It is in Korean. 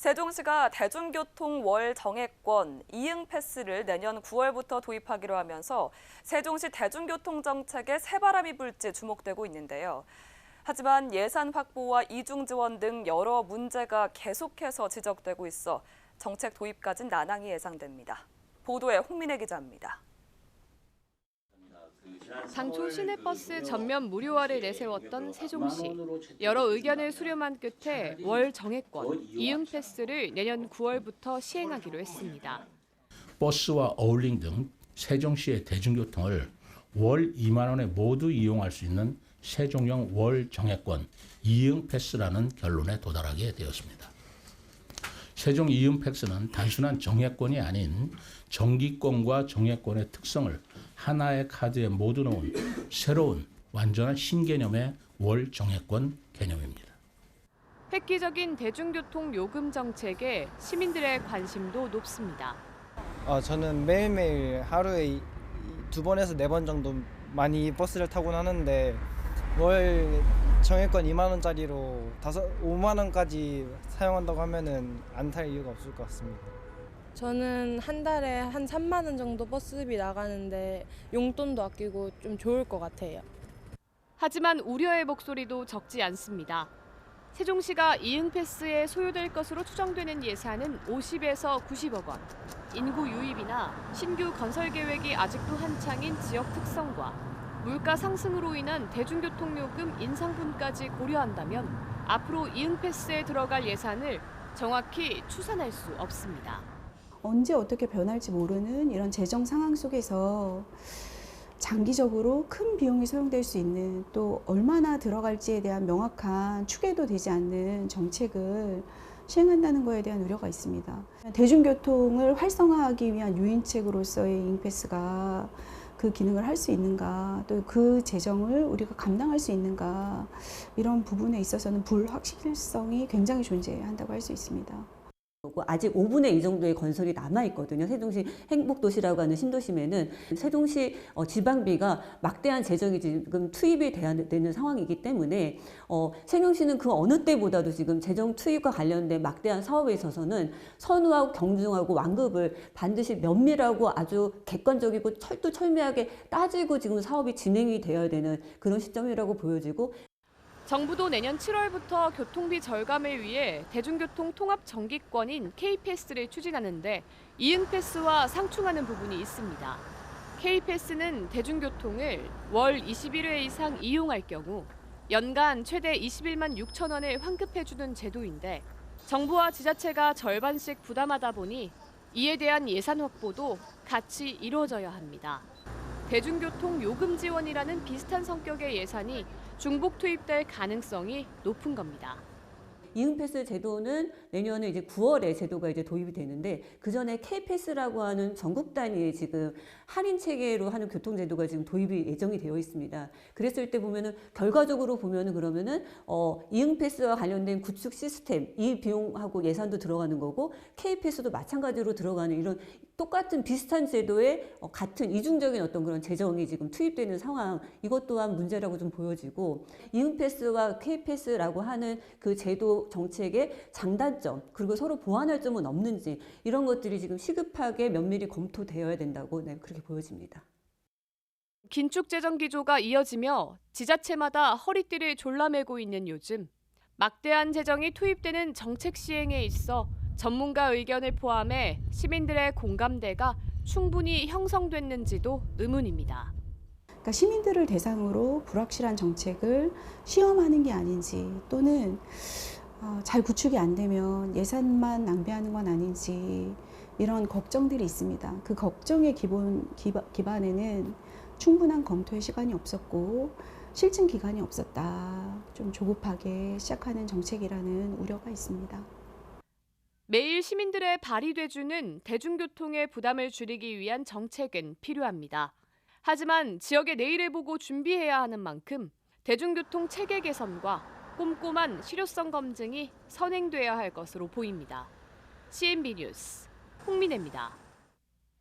세종시가 대중교통 월 정액권 이응 패스를 내년 9월부터 도입하기로 하면서 세종시 대중교통 정책에 새바람이 불지 주목되고 있는데요. 하지만 예산 확보와 이중 지원 등 여러 문제가 계속해서 지적되고 있어 정책 도입까진 난항이 예상됩니다. 보도에 홍민혜 기자입니다. 당초 시내버스 전면 무료화를 내세웠던 세종시. 여러 의견을 수렴한 끝에 월 정액권, 이응 패스를 내년 9월부터 시행하기로 했습니다. 버스와 어울링 등 세종시의 대중교통을 월 2만 원에 모두 이용할 수 있는 세종형 월 정액권 이응 패스라는 결론에 도달하게 되었습니다. 세종 이응 패스는 단순한 정액권이 아닌 정기권과 정액권의 특성을 하나의 카드에 모두 넣은 새로운 완전한 신개념의 월 정액권 개념입니다. 획기적인 대중교통 요금 정책에 시민들의 관심도 높습니다. 저는 매일매일 하루에 2번에서 4번 정도 많이 버스를 타곤 하는데 월 정액권 2만 원짜리로 5만 원까지 사용한다고 하면은 안 탈 이유가 없을 것 같습니다. 저는 한 달에 한 3만 원 정도 버스비 나가는데 용돈도 아끼고 좀 좋을 것 같아요. 하지만 우려의 목소리도 적지 않습니다. 세종시가 이응 패스에 소요될 것으로 추정되는 예산은 50에서 90억 원. 인구 유입이나 신규 건설 계획이 아직도 한창인 지역 특성과 물가 상승으로 인한 대중교통 요금 인상분까지 고려한다면 앞으로 이응 패스에 들어갈 예산을 정확히 추산할 수 없습니다. 언제 어떻게 변할지 모르는 이런 재정 상황 속에서 장기적으로 큰 비용이 소용될 수 있는 또 얼마나 들어갈지에 대한 명확한 추계도 되지 않는 정책을 시행한다는 것에 대한 우려가 있습니다. 대중교통을 활성화하기 위한 유인책으로서의 이응패스가 그 기능을 할 수 있는가, 또 그 재정을 우리가 감당할 수 있는가, 이런 부분에 있어서는 불확실성이 굉장히 존재한다고 할 수 있습니다. 아직 5분의 2 정도의 건설이 남아있거든요. 세종시 행복도시라고 하는 신도심에는 세종시 지방비가 막대한 재정이 지금 투입이 돼야 되는 상황이기 때문에 세종시는 그 어느 때보다도 지금 재정 투입과 관련된 막대한 사업에 있어서는 선후하고 경중하고 완급을 반드시 면밀하고 아주 객관적이고 철두철미하게 따지고 지금 사업이 진행이 되어야 되는 그런 시점이라고 보여지고, 정부도 내년 7월부터 교통비 절감을 위해 대중교통 통합 정기권인 K패스를 추진하는데 이응 패스와 상충하는 부분이 있습니다. K패스는 대중교통을 월 21회 이상 이용할 경우 연간 최대 21만 6천 원을 환급해주는 제도인데 정부와 지자체가 절반씩 부담하다 보니 이에 대한 예산 확보도 같이 이루어져야 합니다. 대중교통 요금 지원이라는 비슷한 성격의 예산이 중복 투입될 가능성이 높은 겁니다. 이응패스 제도는 내년에 이제 9월에 제도가 이제 도입이 되는데 그 전에 K패스라고 하는 전국 단위의 지금 할인 체계로 하는 교통 제도가 지금 도입이 예정이 되어 있습니다. 그랬을 때 보면은 결과적으로 보면은 그러면은 이응패스와 관련된 구축 시스템 이 비용하고 예산도 들어가는 거고 K패스도 마찬가지로 들어가는 이런 똑같은 비슷한 제도에 같은 이중적인 어떤 그런 재정이 지금 투입되는 상황, 이것 또한 문제라고 좀 보여지고, 이응패스와 K패스라고 하는 그 제도 정책의 장단점 그리고 서로 보완할 점은 없는지 이런 것들이 지금 시급하게 면밀히 검토되어야 된다고 그렇게 보여집니다. 긴축 재정 기조가 이어지며 지자체마다 허리띠를 졸라매고 있는 요즘, 막대한 재정이 투입되는 정책 시행에 있어 전문가 의견을 포함해 시민들의 공감대가 충분히 형성됐는지도 의문입니다. 그러니까 시민들을 대상으로 불확실한 정책을 시험하는 게 아닌지, 또는 잘 구축이 안 되면 예산만 낭비하는 건 아닌지, 이런 걱정들이 있습니다. 그 걱정의 기반에는 충분한 검토의 시간이 없었고 실증 기간이 없었다. 좀 조급하게 시작하는 정책이라는 우려가 있습니다. 매일 시민들의 발이 돼주는 대중교통의 부담을 줄이기 위한 정책은 필요합니다. 하지만 지역의 내일을 보고 준비해야 하는 만큼 대중교통 체계 개선과 꼼꼼한 실효성 검증이 선행돼야 할 것으로 보입니다. CNB 뉴스 홍민혜입니다.